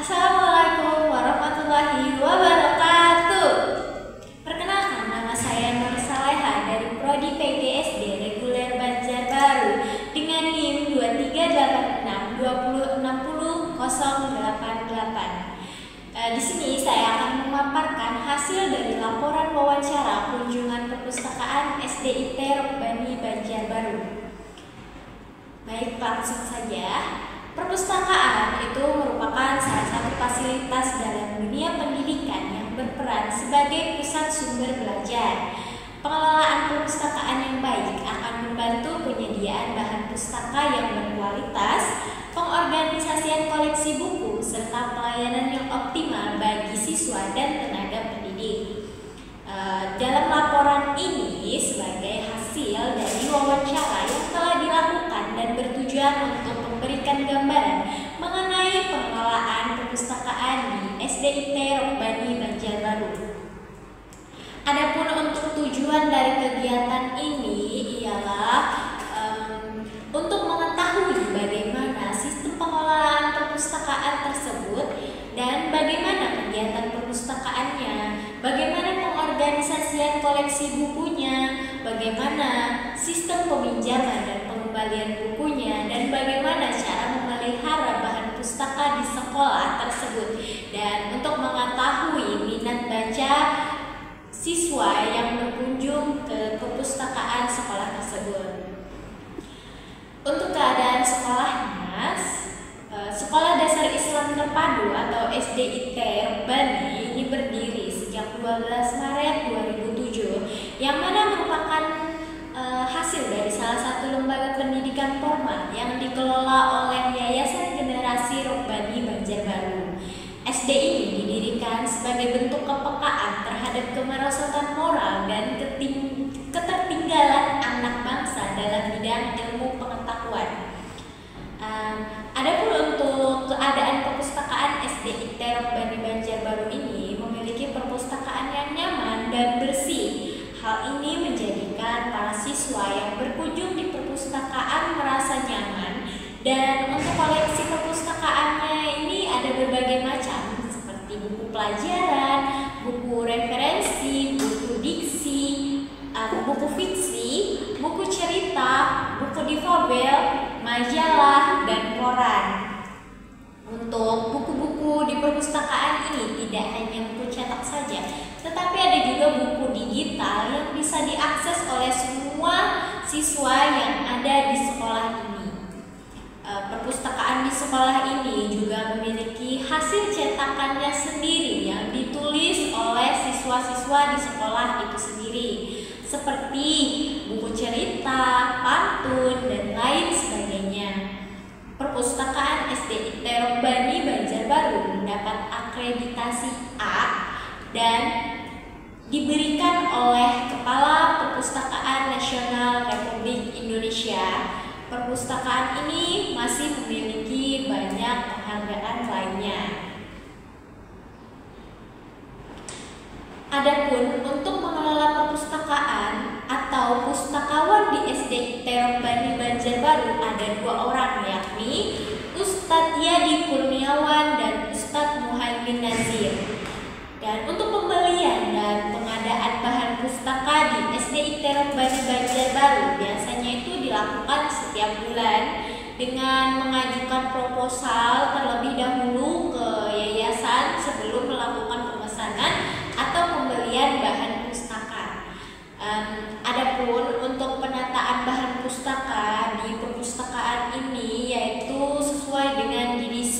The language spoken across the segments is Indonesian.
Assalamualaikum warahmatullahi wabarakatuh. Perkenalkan, nama saya Nur Saleha dari Prodi PGSD Reguler Banjarbaru dengan NIM 2386206088. Di sini saya akan memaparkan hasil dari laporan wawancara kunjungan perpustakaan SDIT Robbani Banjarbaru. Baik, langsung saja. Perpustakaan itu merupakan salah satu fasilitas dalam dunia pendidikan yang berperan sebagai pusat sumber belajar. Pengelolaan perpustakaan yang baik akan membantu penyediaan bahan pustaka yang berkualitas, pengorganisasian koleksi buku, serta pelayanan yang optimal bagi siswa dan tenaga pendidik. Dalam laporan ini sebagai hasil dari wawancara yang telah dilakukan dan bertujuan untuk memberikan gambaran mengenai pengelolaan perpustakaan di SDIT Robbani Banjarbaru. Adapun untuk tujuan dari kegiatan ini ialah untuk mengetahui bagaimana sistem pengelolaan perpustakaan tersebut dan bagaimana kegiatan perpustakaannya, bagaimana pengorganisasian koleksi bukunya, bagaimana sistem peminjaman dan pengembalian bukunya, dan bagaimana cara memelihara bahan pustaka di sekolah tersebut, dan untuk mengetahui minat baca siswa yang berkunjung ke perpustakaan sekolah tersebut. Untuk keadaan sekolahnya, Sekolah Dasar Islam Terpadu atau SDIT Robbani ini berdiri sejak 12 Maret 2007, yang mana merupakan hasil dari salah satu lembaga pendidikan formal yang dikelola oleh Yayasan Generasi Robbani Banjarbaru. SD ini didirikan sebagai bentuk kepekaan terhadap kemerosotan moral dan ketertinggalan anak bangsa dalam bidang ilmu pengetahuan. Adapun untuk keadaan perpustakaan SDIT Robbani Banjarbaru ini memiliki perpustakaan yang nyaman dan bersih. Hal ini menjadikan para siswa yang berkunjung di perpustakaan merasa nyaman, dan untuk koleksi perpustakaannya ini ada berbagai macam seperti buku pelajaran, buku referensi, buku diksi, buku fiksi, buku cerita, buku difabel, majalah, dan koran. Untuk buku-buku di perpustakaan ini tidak hanya buku cetak saja, tetapi ada juga buku digital yang bisa diakses oleh semua siswa yang ada di sekolah ini. Perpustakaan di sekolah ini juga memiliki hasil cetakannya sendiri yang ditulis oleh siswa-siswa di sekolah itu sendiri, seperti buku cerita, pantun, dan lain sebagainya. Perpustakaan SDIT Robbani Banjarbaru mendapat akreditasi A dan diberikan oleh Kepala Perpustakaan Nasional Republik Indonesia. Perpustakaan ini masih memiliki banyak penghargaan lainnya. Adapun untuk mengelola perpustakaan atau pustakawan di SDIT Robbani Banjarbaru ada 2 orang, yakni Ustadz Yadi Kurniawan dan Ustadz Muhaimin Nazir. Dan untuk pembelian dan pengadaan bahan pustaka di SDIT Robbani Banjarbaru biasanya itu dilakukan setiap bulan dengan mengajukan proposal terlebih dahulu ke yayasan sebelum melakukan pemesanan atau pembelian bahan pustaka. Adapun untuk penataan bahan pustaka di perpustakaan ini yaitu sesuai dengan DDC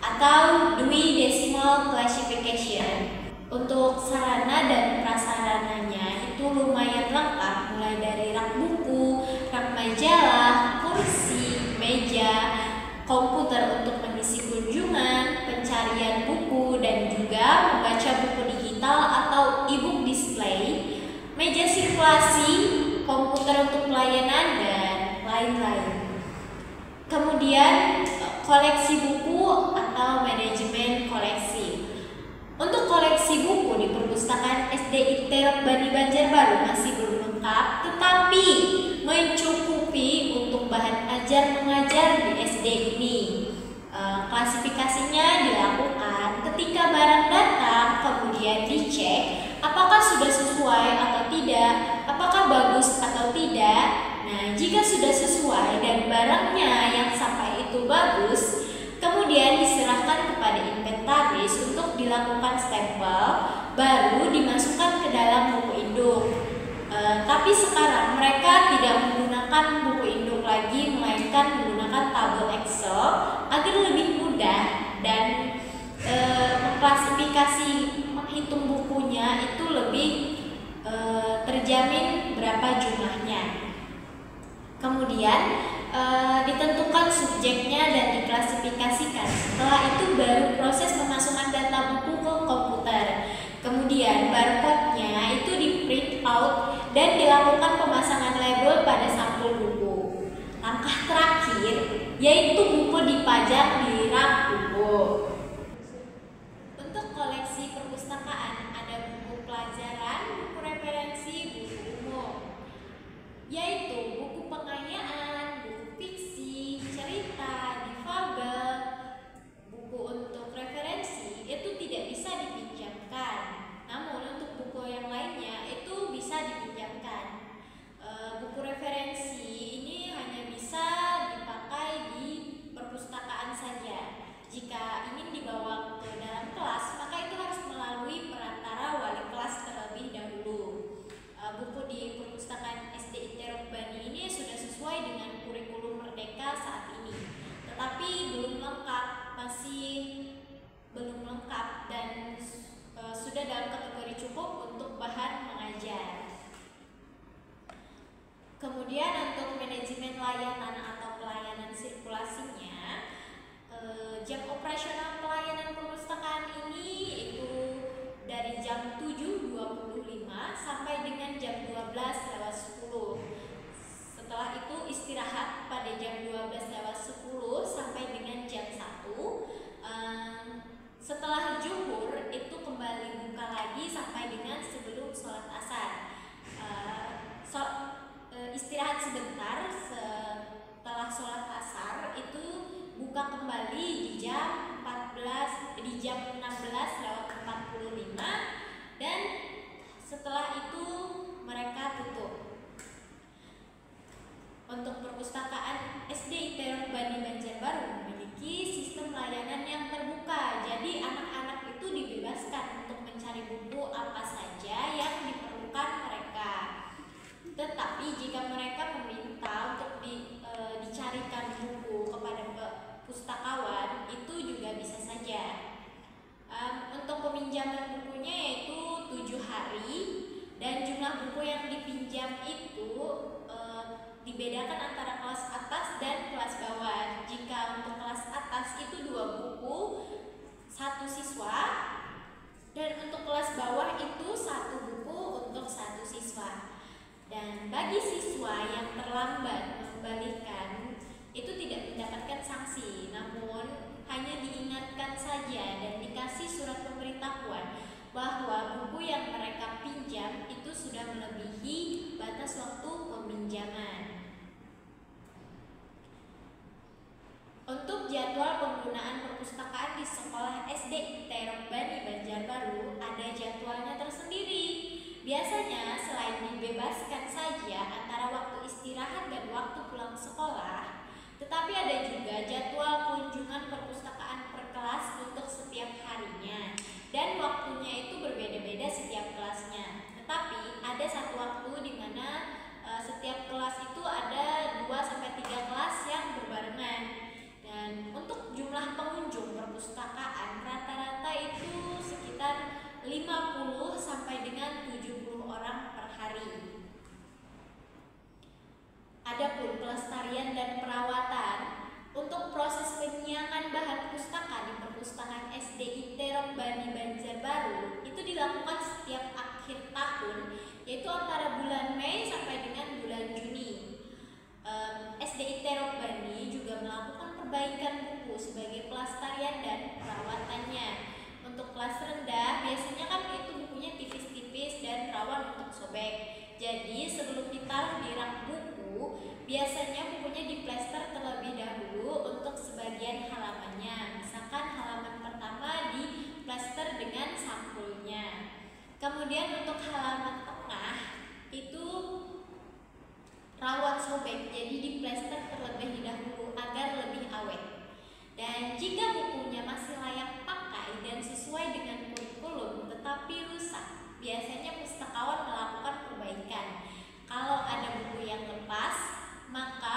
atau Dewey Decimal Classification. Untuk sarana dan prasarananya itu lumayan lengkap, mulai dari rak buku, rak majalah, kursi, meja, komputer untuk mengisi kunjungan, pencarian buku, dan juga membaca buku digital atau e-book display, meja sirkulasi, komputer untuk pelayanan, dan lain-lain. Kemudian koleksi buku atau manajemen koleksi. Untuk koleksi buku di perpustakaan SDIT Robbani Banjarbaru masih belum lengkap, tetapi mencukupi untuk bahan ajar mengajar di SD ini. Klasifikasinya dilakukan ketika barang datang, kemudian dicek apakah sudah sesuai atau tidak, apakah bagus atau tidak. Nah, jika sudah sesuai dan barangnya yang sampai itu bagus, kemudian diserahkan kepada inventaris untuk dilakukan stempel, baru dimasukkan ke dalam buku induk. Tapi sekarang mereka tidak menggunakan buku induk lagi, melainkan menggunakan tabel Excel agar lebih mudah dan mengklasifikasi, menghitung bukunya itu lebih terjamin berapa jumlahnya. Kemudian ditentukan subjeknya dan diklasifikasikan. Setelah itu baru proses pemasukan data buku ke komputer. Kemudian barcode-nya itu di print out dan dilakukan pemasangan label pada sampul buku. Langkah terakhir yaitu buku dipajang di rak buku. Untuk koleksi perpustakaan ada buku pelajaran, buku referensi, buku umum, yaitu buku pengayaan, buku fiksi, cerita, difabel. Buku untuk referensi itu tidak bisa dipinjamkan, namun untuk buku yang lainnya itu bisa dipinjamkan. Buku referensi ini hanya bisa dipakai di perpustakaan saja. Jika ingin dibawa ke dalam kelas, maka itu harus melalui perantara wali kelas terlebih dahulu. Buku di perpustakaan SD ITER Bani ini sudah sesuai dengan kurikulum Merdeka saat ini, tetapi belum lengkap, masih belum lengkap dan sudah dalam kategori cukup untuk bahan mengajar. Kemudian untuk manajemen layanan atau pelayanan sirkulasinya, jam operasional pelayanan perpustakaan ini itu dari jam 7.25 sampai dengan jam 12.10. Setelah itu istirahat pada jam 12.10 sampai dengan jam 1. Setelah zuhur itu kembali buka lagi sampai dengan sebelum sholat asar. Istirahat sebentar setelah sholat asar itu buka kembali di jam 16.45 dan setelah itu mereka tutup. Untuk perpustakaan SD ITER Bani Banjarbaru memiliki sistem layanan yang terbuka, jadi anak-anak itu dibebaskan untuk mencari buku apa saja yang diperlukan mereka. Tetapi jika mereka meminta untuk dicarikan buku kepada pustakawan, itu juga bisa saja. Untuk peminjaman bukunya yaitu 7 hari dan jumlah buku yang dipinjam itu dibedakan antara kelas atas dan kelas bawah. Jika untuk kelas atas itu 2 buku 1 siswa dan untuk kelas bawah itu 1 buku untuk 1 siswa. Dan bagi siswa yang terlambat mengembalikan itu tidak mendapatkan sanksi, namun hanya diingatkan saja dan dikasih surat pemberitahuan bahwa buku yang mereka pinjam itu sudah melebihi batas waktu peminjaman. Untuk jadwal penggunaan perpustakaan di sekolah SD ITER Bani Banjarbaru ada jadwalnya tersendiri. Biasanya selain dibebaskan saja antara waktu istirahat dan waktu pulang sekolah, tetapi ada juga jadwal kunjungan perpustakaan per kelas untuk setiap harinya dan waktunya itu berbeda-beda setiap kelasnya. Tetapi ada satu waktu di mana setiap kelas itu ada 2-3 kelas yang berbarengan. Dan untuk jumlah pengunjung perpustakaan rata-rata itu sekitar 50 sampai dengan 70 orang per hari. Adapun pelestarian dan perawatan untuk proses penyiangan bahan pustaka di perpustakaan SD ITER Bani Banjarbaru itu dilakukan setiap akhir tahun, yaitu antara bulan Mei sampai dengan bulan Juni. SD ITER Bani juga melakukan perbaikan buku sebagai pelestarian dan perawatannya. Untuk kelas rendah biasanya kan itu bukunya tipis-tipis dan rawan untuk sobek. Jadi sebelum ditaruh di rak buku, biasanya bukunya diplester terlebih dahulu untuk sebagian halamannya sobek, jadi diplester terlebih dahulu agar lebih awet. Dan jika bukunya masih layak pakai dan sesuai dengan kurikulum tetapi rusak, biasanya pustakawan melakukan perbaikan. Kalau ada buku yang lepas, maka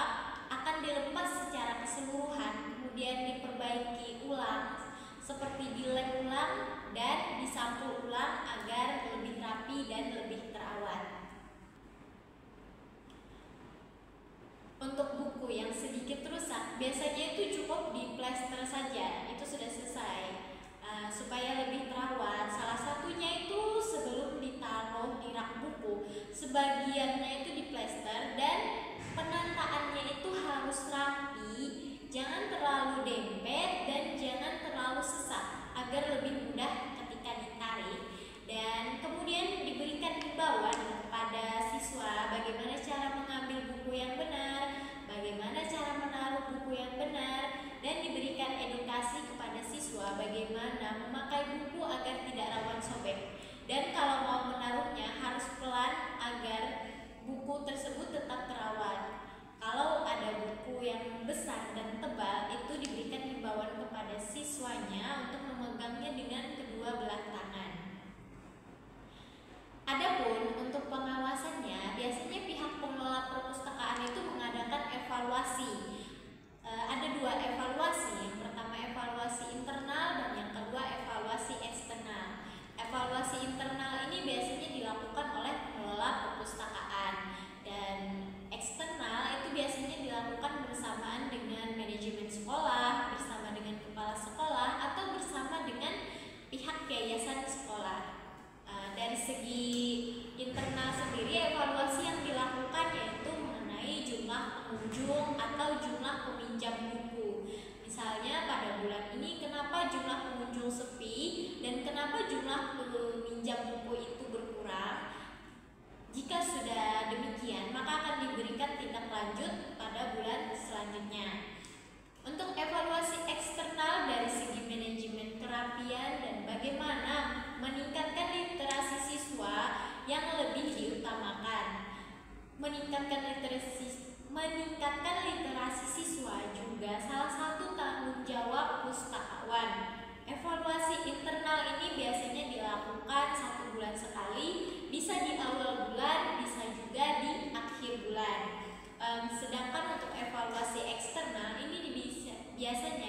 akan dilepas secara keseluruhan, kemudian diperbaiki ulang, seperti dilem ulang dan disampul ulang agar lebih rapi dan lebih terawat. Untuk buku yang sedikit rusak, biasanya itu cukup diplester saja, itu sudah selesai. Supaya lebih terawat, salah satunya itu sebelum ditaruh di rak buku, sebagiannya itu diplester dan penataannya itu harus rapi, jangan terlalu dempet dan jangan terlalu sesak agar lebih mudah ketika ditarik. Dan kemudian diberikan himbauan kepada siswa bagaimana cara mengambil buku yang benar, bagaimana cara menaruh buku yang benar, dan diberikan edukasi kepada siswa bagaimana memakai buku agar tidak rawan sobek. Dan kalau mau menaruhnya harus pelan agar buku tersebut tetap terawat. Kalau ada buku yang besar dan tebal, itu diberikan himbauan kepada siswanya untuk memegangnya dengan kedua belah tangan. Adapun untuk pengawasannya, biasanya pihak pengelola perpustakaan itu mengadakan evaluasi. Ada dua evaluasi, yang pertama evaluasi internal dan yang kedua evaluasi eksternal. Evaluasi internal ini biasanya dilakukan oleh pengelola perpustakaan dan eksternal itu biasanya dilakukan bersamaan dengan manajemen sekolah, bersama dengan kepala sekolah, atau bersama dengan pihak yayasan sekolah. Dari segi internal sendiri, evaluasi yang dilakukan yaitu mengenai jumlah pengunjung atau jumlah peminjam buku. Misalnya pada bulan ini kenapa jumlah pengunjung sepi dan kenapa jumlah peminjam buku itu berkurang. Jika sudah demikian, maka akan diberikan tindak lanjut pada bulan selanjutnya. Untuk evaluasi eksternal dari segi manajemen kerapian dan bagaimana meningkatkan literasi siswa yang lebih diutamakan. Meningkatkan literasi siswa juga salah satu tanggung jawab pustakawan. Evaluasi internal ini biasanya dilakukan 1 bulan sekali, bisa di awal bulan, bisa juga di akhir bulan. Sedangkan untuk evaluasi eksternal ini biasanya